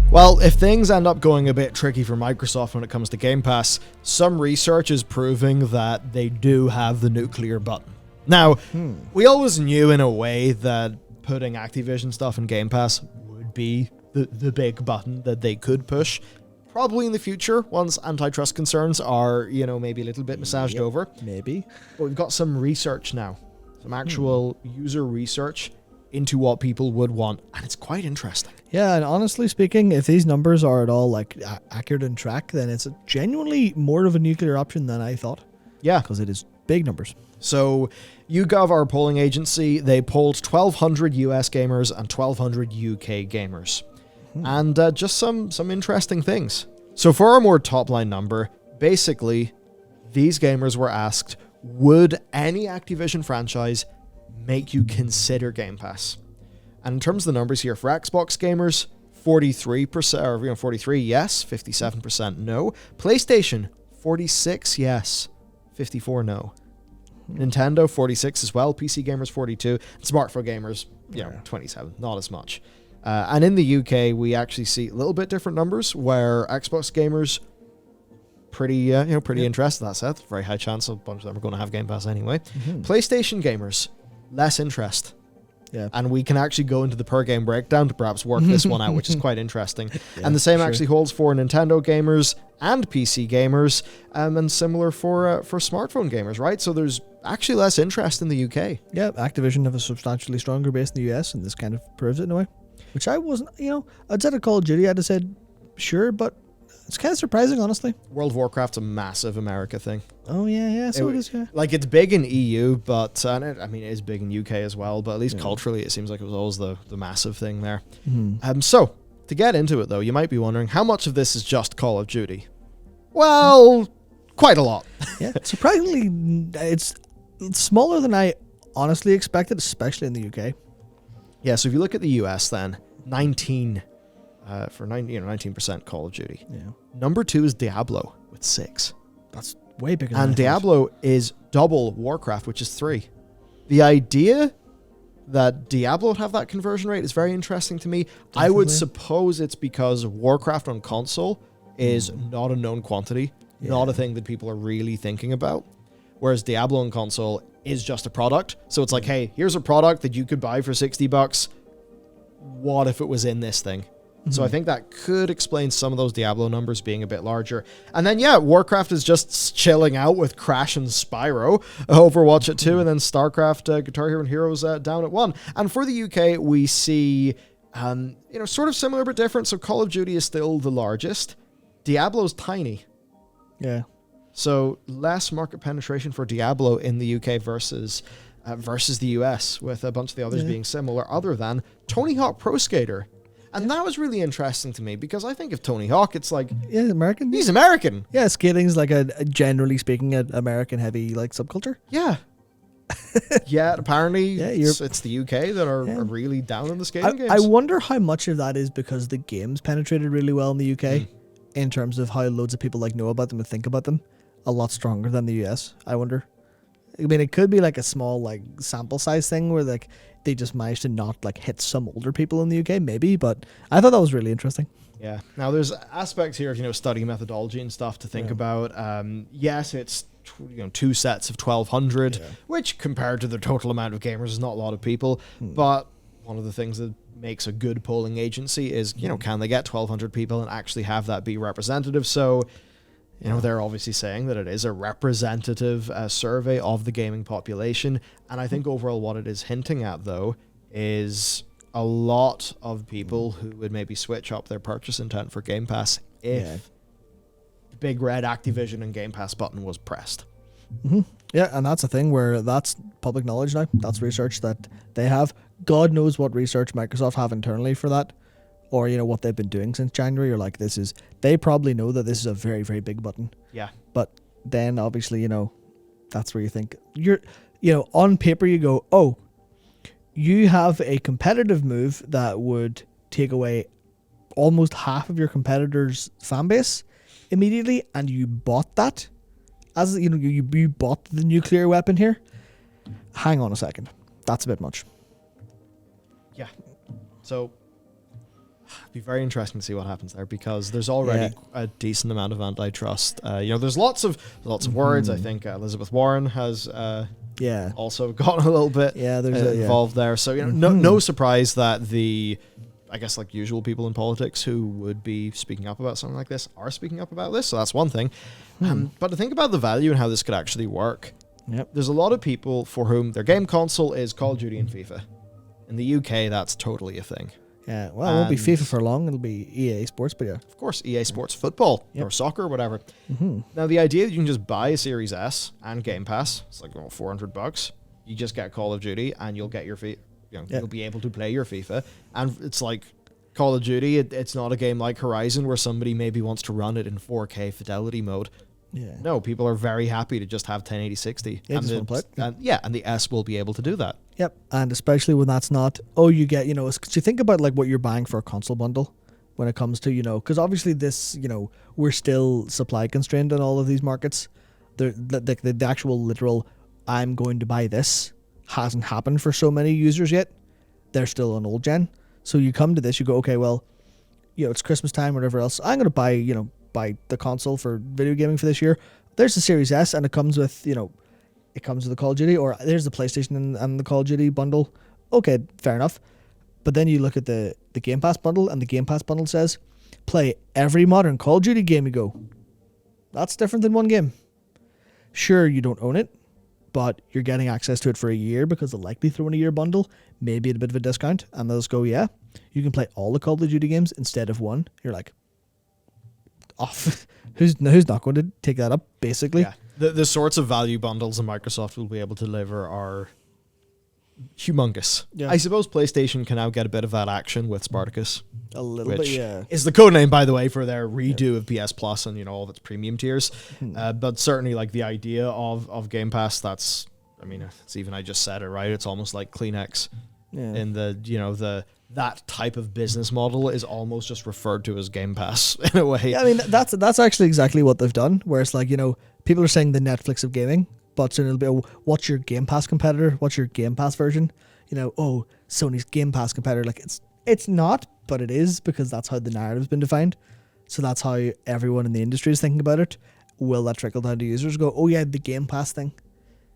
Well, if things end up going a bit tricky for Microsoft when it comes to Game Pass, some research is proving that they do have the nuclear button. Now, we always knew in a way that putting Activision stuff in Game Pass would be the big button that they could push. Probably in the future, once antitrust concerns are, maybe a little bit massaged over. Maybe. But we've got some research now. Some actual user research into what people would want. And it's quite interesting. Yeah, and honestly speaking, if these numbers are at all accurate and track, then it's genuinely more of a nuclear option than I thought. Yeah. Because it is big numbers. So YouGov, our polling agency, they polled 1,200 US gamers and 1,200 UK gamers. And just some interesting things. So for our more top-line number, basically, these gamers were asked, would any Activision franchise make you consider Game Pass? And in terms of the numbers here, for Xbox gamers, 43%, or 43 yes, 57% no. PlayStation, 46 yes, 54 no. Nintendo, 46 as well. PC gamers, 42. And smartphone gamers, 27. Not as much. And in the UK, we actually see a little bit different numbers where Xbox gamers pretty interested. That said, very high chance a bunch of them are going to have Game Pass anyway. PlayStation gamers, less interest. Yeah. And we can actually go into the per game breakdown to perhaps work this one out, which is quite interesting. And the same actually holds for Nintendo gamers and PC gamers, and similar for smartphone gamers, right? So there's actually less interest in the UK. Yeah, Activision have a substantially stronger base in the US, and this kind of proves it in a way. Which I wasn't, I'd said a Call of Duty, I'd have said sure, but it's kind of surprising, honestly. World of Warcraft's a massive America thing. Oh, yeah, so it is, yeah. Like, it's big in EU, but, it is big in UK as well, but at least culturally, it seems like it was always the massive thing there. So, to get into it, though, you might be wondering, how much of this is just Call of Duty? Well, quite a lot. Yeah, surprisingly, it's smaller than I honestly expected, especially in the UK. Yeah, so if you look at the US, then, 19% Call of Duty. Yeah. Number 2 is Diablo with 6. That's way bigger than And Diablo is double Warcraft, which is 3. The idea that Diablo would have that conversion rate is very interesting to me. Definitely. I would suppose it's because Warcraft on console is not a known quantity, not a thing that people are really thinking about. Whereas Diablo on console is just a product. So it's like, hey, here's a product that you could buy for $60. What if it was in this thing? So I think that could explain some of those Diablo numbers being a bit larger. And then, Warcraft is just chilling out with Crash and Spyro, Overwatch at 2, and then StarCraft, Guitar Hero and Heroes down at 1. And for the UK, we see, sort of similar but different. So Call of Duty is still the largest. Diablo's tiny. Yeah. So less market penetration for Diablo in the UK versus the US, with a bunch of the others being similar, other than Tony Hawk Pro Skater. And that was really interesting to me because I think of Tony Hawk, it's like... Yeah, American. He's American. Yeah, skating's like generally speaking, an American heavy subculture. Yeah. Apparently it's the UK that are really down in the skating games. I wonder how much of that is because the games penetrated really well in the UK in terms of how loads of people know about them and think about them a lot stronger than the US, I wonder. I mean, it could be a small sample size thing where they just managed to not hit some older people in the UK, maybe, but I thought that was really interesting. Yeah. Now there's aspects here of study methodology and stuff to think about. Yes, it's 2 sets of 1,200, which compared to the total amount of gamers is not a lot of people. But one of the things that makes a good polling agency is can they get 1,200 people and actually have that be representative? So. They're obviously saying that it is a representative survey of the gaming population. And I think overall what it is hinting at, though, is a lot of people who would maybe switch up their purchase intent for Game Pass if the big red Activision and Game Pass button was pressed. Yeah, and that's a thing where that's public knowledge now. That's research that they have. God knows what research Microsoft have internally for that. Or, what they've been doing since January, or they probably know that this is a very, very big button. Yeah. But then obviously, that's where you think on paper you go, oh, you have a competitive move that would take away almost half of your competitor's fan base immediately, and you bought that as you bought the nuclear weapon here. Hang on a second. That's a bit much. Yeah. So It'd be very interesting to see what happens there, because there's already a decent amount of antitrust. There's lots of words. I think Elizabeth Warren has also gotten a little bit involved there. So no surprise that the, I guess, like usual people in politics who would be speaking up about something like this are speaking up about this. So that's one thing. But to think about the value and how this could actually work, there's a lot of people for whom their game console is Call of Duty and FIFA. In the UK, that's totally a thing. Yeah, well, it won't be FIFA for long. It'll be EA Sports, but of course, EA Sports Football or soccer or whatever. Now, the idea that you can just buy a Series S and Game Pass, it's like $400. You just get Call of Duty, and you'll get your you'll be able to play your FIFA. And it's like Call of Duty. It's not a game like Horizon where somebody maybe wants to run it in 4K fidelity mode. Yeah. No, people are very happy to just have 1080-60. And the S will be able to do that. Yep, and especially when that's not, you get, because you think about like what you're buying for a console bundle when it comes to, because obviously this, we're still supply constrained in all of these markets. The actual literal, I'm going to buy this hasn't happened for so many users yet. They're still on old gen. So you come to this, you go, okay, well, it's Christmas time, whatever else. I'm going to buy the console for video gaming for this year. There's the Series S, and it comes with, it comes with the Call of Duty, or there's the PlayStation and the Call of Duty bundle. Okay, fair enough. But then you look at the Game Pass bundle, and the Game Pass bundle says, play every modern Call of Duty game you go. That's different than one game. Sure, you don't own it, but you're getting access to it for a year because they'll likely throw in a year bundle, maybe at a bit of a discount, and they'll just go, you can play all the Call of Duty games instead of one. You're like, off. Who's not going to take that up, basically? Yeah. The sorts of value bundles that Microsoft will be able to deliver are humongous. Yeah. I suppose PlayStation can now get a bit of that action with Spartacus. A little bit, yeah. Is the codename, by the way, for their redo of PS Plus and all of its premium tiers. But certainly, like the idea of Game Pass, it's even, I just said it, right? It's almost like Kleenex in that type of business model is almost just referred to as Game Pass in a way. Yeah, that's actually exactly what they've done, where it's like, people are saying the Netflix of gaming, but soon it'll be, what's your Game Pass competitor? What's your Game Pass version? Sony's Game Pass competitor. Like, it's not, but it is, because that's how the narrative's been defined. So that's how everyone in the industry is thinking about it. Will that trickle down to users? Go, the Game Pass thing.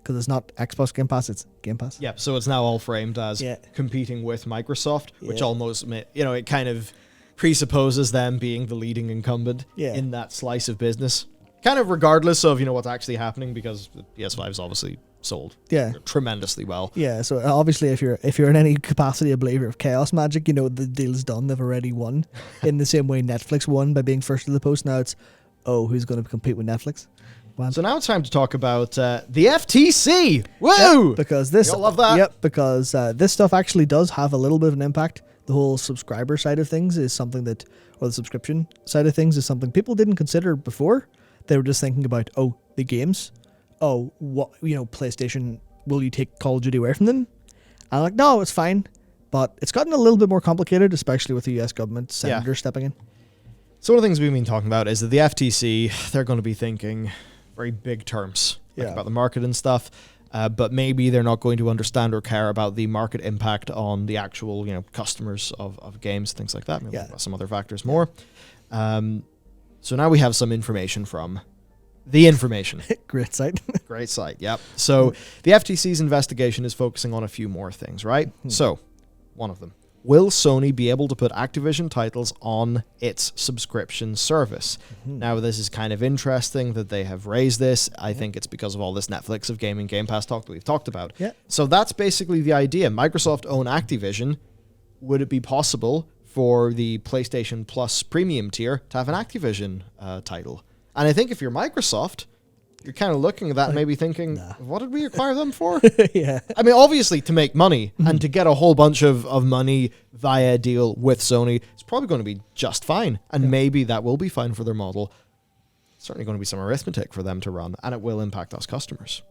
Because it's not Xbox Game Pass, it's Game Pass. Yeah, so it's now all framed as competing with Microsoft, which almost, it kind of presupposes them being the leading incumbent in that slice of business. Kind of regardless of, what's actually happening, because the PS5's obviously sold tremendously well. Yeah, so obviously if you're in any capacity a believer of chaos magic, the deal's done. They've already won. In the same way Netflix won by being first to the post. Now it's, who's going to compete with Netflix? So now it's time to talk about the FTC. Woo! Yep, because this, you'll love that. Yep, because this stuff actually does have a little bit of an impact. The whole subscriber side of things is something that, or the subscription side of things is something people didn't consider before. They were just thinking about, the games. PlayStation, will you take Call of Duty away from them? And I'm like, no, it's fine. But it's gotten a little bit more complicated, especially with the US government senator stepping in. So one of the things we've been talking about is that the FTC, they're going to be thinking very big terms about the market and stuff, but maybe they're not going to understand or care about the market impact on the actual, customers of games, things like that. Maybe some other factors more. So now we have some information from the information. Great site. Great site, yep. So the FTC's investigation is focusing on a few more things, right? So one of them. Will Sony be able to put Activision titles on its subscription service? Now, this is kind of interesting that they have raised this. I think it's because of all this Netflix of gaming Game Pass talk that we've talked about. Yeah. So that's basically the idea. Microsoft own Activision. Would it be possible for the PlayStation Plus premium tier to have an Activision title? And I think if you're Microsoft, you're kind of looking at that and maybe thinking, what did we acquire them for? Yeah. Obviously to make money and to get a whole bunch of money via a deal with Sony, it's probably going to be just fine. And maybe that will be fine for their model. It's certainly going to be some arithmetic for them to run, and it will impact us customers.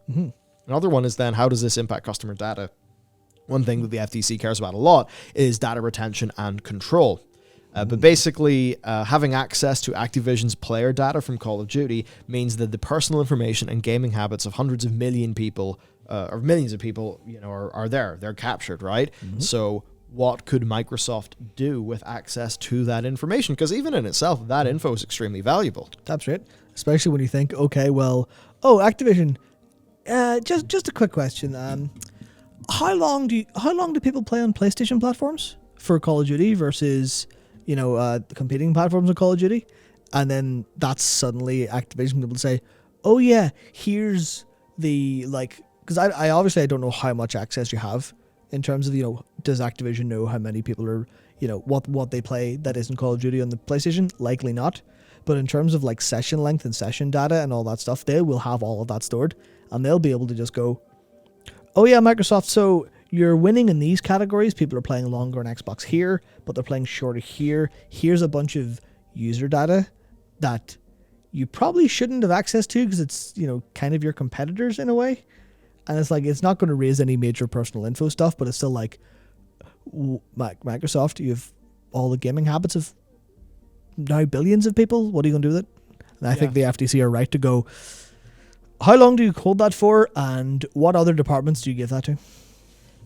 Another one is then, how does this impact customer data? One thing that the FTC cares about a lot is data retention and control. But basically, having access to Activision's player data from Call of Duty means that the personal information and gaming habits of hundreds of million people, or millions of people, are there. They're captured, right? So what could Microsoft do with access to that information? Because even in itself, that info is extremely valuable. That's right. Especially when you think, okay, well, Activision. Just a quick question. How long do people play on PlayStation platforms for Call of Duty versus competing platforms of Call of Duty? And then that's suddenly Activision able to say, oh yeah, here's the because I obviously I don't know how much access you have in terms of does Activision know how many people are what they play that isn't Call of Duty on the PlayStation? Likely not. But in terms of session length and session data and all that stuff, they will have all of that stored, and they'll be able to just go, oh yeah, Microsoft, so you're winning in these categories. People are playing longer on Xbox here, but they're playing shorter here. Here's a bunch of user data that you probably shouldn't have access to because it's, kind of your competitors in a way. And it's it's not going to raise any major personal info stuff, but it's still Microsoft, you have all the gaming habits of now billions of people. What are you going to do with it? And I think the FTC are right to go, how long do you hold that for, and what other departments do you give that to?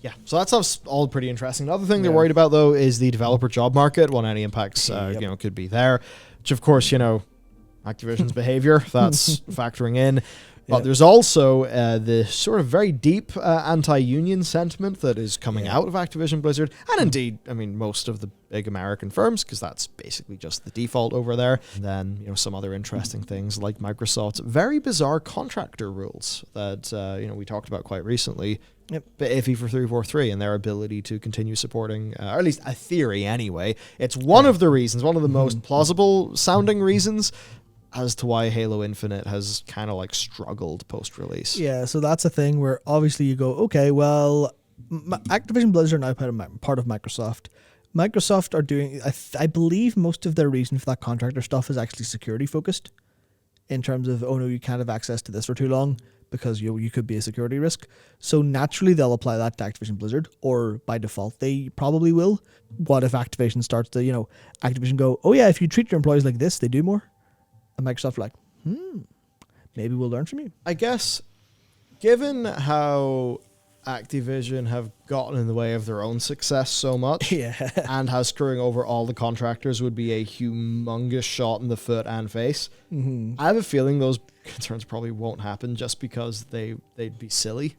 Yeah, so that stuff's all pretty interesting. Another thing they're worried about, though, is the developer job market, what any impacts could be there, which, of course, Activision's behavior, that's factoring in. But there's also the sort of very deep anti-union sentiment that is coming out of Activision Blizzard, and indeed, most of the big American firms, because that's basically just the default over there. And then, some other interesting things like Microsoft's very bizarre contractor rules that, we talked about quite recently. Yep. But iffy for 343 and their ability to continue supporting, or at least a theory anyway. It's one of the reasons, one of the most plausible sounding reasons as to why Halo Infinite has kind of struggled post-release. Yeah, so that's a thing where obviously you go, okay, well, Activision Blizzard are now part of Microsoft. Microsoft are doing, I believe most of their reason for that contractor stuff is actually security focused in terms of, oh no, you can't have access to this for too long because you could be a security risk. So naturally they'll apply that to Activision Blizzard, or by default they probably will. What if Activision starts to, Activision go, oh yeah, if you treat your employees like this, they do more? And Microsoft maybe we'll learn from you. I guess, given how Activision have gotten in the way of their own success so much, and how screwing over all the contractors would be a humongous shot in the foot and face, I have a feeling those concerns probably won't happen just because they'd be silly.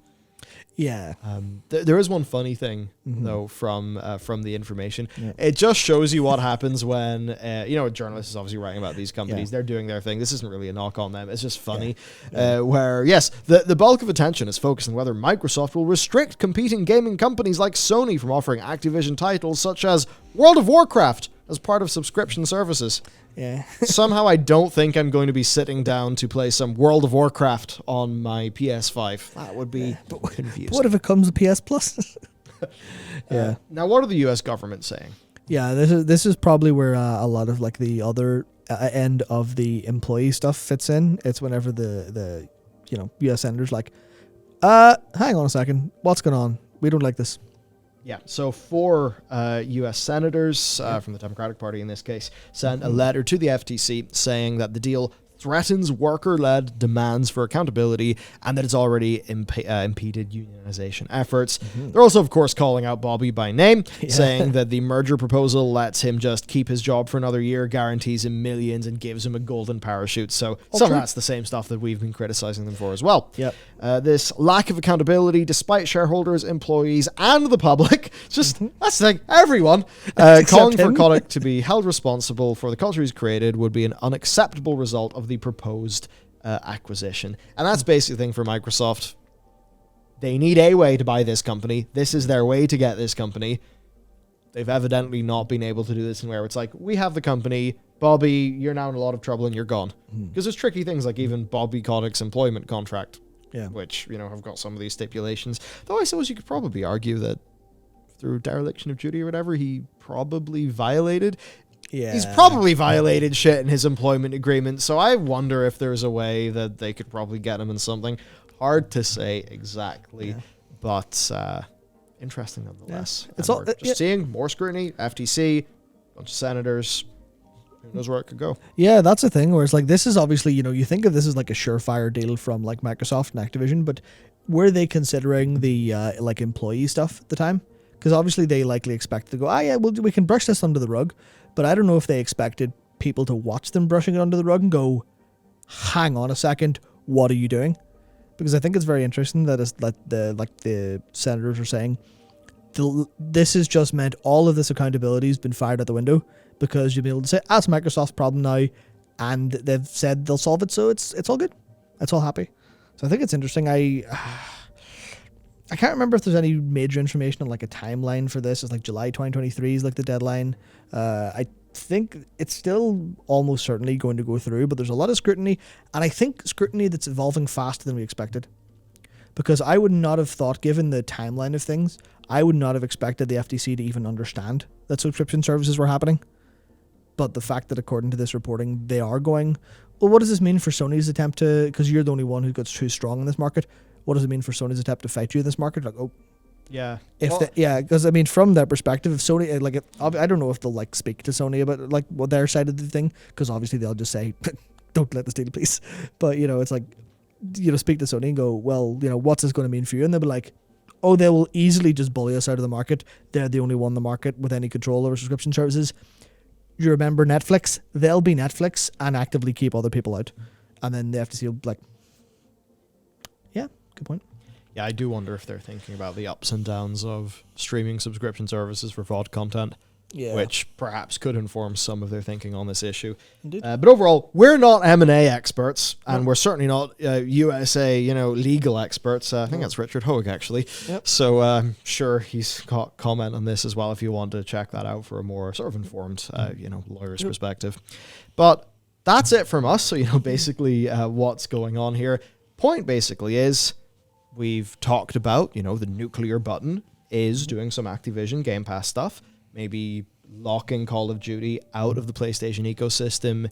Yeah. There is one funny thing, though, from the information. Yeah. It just shows you what happens when, a journalist is obviously writing about these companies. Yeah. They're doing their thing. This isn't really a knock on them. It's just funny. Yeah. Where, yes, the bulk of attention is focused on whether Microsoft will restrict competing gaming companies like Sony from offering Activision titles such as World of Warcraft as part of subscription services. Yeah. Somehow I don't think I'm going to be sitting down to play some World of Warcraft on my PS5. That would be confusing. What if it comes to PS Plus? Now, what are the US government saying? Yeah, this is probably where a lot of the other end of the employee stuff fits in. It's whenever the US senators hang on a second, what's going on? We don't like this. Yeah, so 4 U.S. senators from the Democratic Party in this case sent a letter to the FTC saying that the deal threatens worker-led demands for accountability and that it's already impeded unionization efforts. They're also, of course, calling out Bobby by name, saying that the merger proposal lets him just keep his job for another year, guarantees him millions, and gives him a golden parachute. So some of that's the same stuff that we've been criticizing them for as well. Yep. This lack of accountability, despite shareholders, employees, and the public, that's the thing, everyone, calling for Kotick to be held responsible for the culture he's created would be an unacceptable result of the proposed acquisition. And that's basically the thing for Microsoft. They need a way to buy this company. This is their way to get this company. They've evidently not been able to do this in where it's we have the company, Bobby, you're now in a lot of trouble and you're gone. Because there's tricky things like even Bobby Kotick's employment contract, which, have got some of these stipulations. Though I suppose you could probably argue that through dereliction of duty or whatever, he probably violated. Yeah. He's probably violated shit in his employment agreement, so I wonder if there's a way that they could probably get him in something. Hard to say exactly, but interesting nonetheless. It's all just seeing more scrutiny, FTC, bunch of senators. Who knows where it could go? Yeah, that's the thing where it's this is obviously, you think of this as a surefire deal from Microsoft and Activision, but were they considering the employee stuff at the time? Because obviously they likely expected to go, yeah, we can brush this under the rug. But I don't know if they expected people to watch them brushing it under the rug and go, hang on a second, what are you doing? Because I think it's very interesting that the senators are saying this has just meant all of this accountability has been fired out the window, because you'll be able to say, it's Microsoft's problem now, and they've said they'll solve it, so it's all good. It's all happy. So I think it's interesting. I can't remember if there's any major information on like a timeline for this. It's like July 2023 is like the deadline. I think it's still almost certainly going to go through, but there's a lot of scrutiny, and I think scrutiny that's evolving faster than we expected. Because I would not have thought, given the timeline of things, I would not have expected the FTC to even understand that subscription services were happening. But the fact that, according to this reporting, they are going, well, what does this mean for Sony's attempt to, because you're the only one who gets too strong in this market, what does it mean for Sony's attempt to fight you in this market? Like, yeah. Because I mean, from their perspective, if Sony, I don't know if they'll like speak to Sony about like what their side of the thing, because obviously they'll just say, don't let this deal, please. But it's like, speak to Sony and go, well, what's this going to mean for you? And they'll be like, they will easily just bully us out of the market. They're the only one in the market with any control over subscription services. You remember Netflix? They'll be Netflix and actively keep other people out. And then the FTC will be like, yeah, good point. Yeah, I do wonder if they're thinking about the ups and downs of streaming subscription services for VOD content, which perhaps could inform some of their thinking on this issue. Indeed. But overall, we're not M&A experts, and we're certainly not USA, legal experts. I think that's Richard Hogue, actually. Yep. So I'm sure he's got comment on this as well if you want to check that out for a more sort of informed, lawyer's perspective. But that's it from us. So, basically what's going on here. Point basically is we've talked about, the nuclear button is doing some Activision Game Pass stuff. Maybe locking Call of Duty out of the PlayStation ecosystem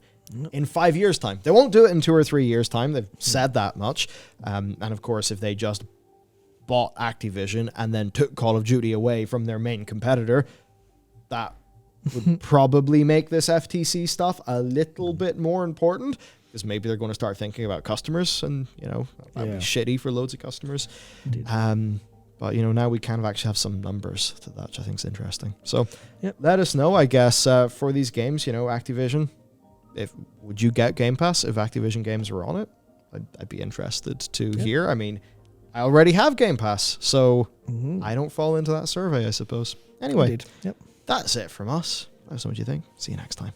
in 5 years' time. They won't do it in 2 or 3 years' time. They've said that much. And of course, if they just bought Activision and then took Call of Duty away from their main competitor, that would probably make this FTC stuff a little bit more important, because maybe they're going to start thinking about customers, and, that'd be shitty for loads of customers. Indeed. But, now we kind of actually have some numbers to that, which I think is interesting. So let us know, I guess, for these games, Activision, would you get Game Pass if Activision games were on it? I'd be interested to hear. I mean, I already have Game Pass, so I don't fall into that survey, I suppose. Anyway, that's it from us. Let us know what you think. See you next time.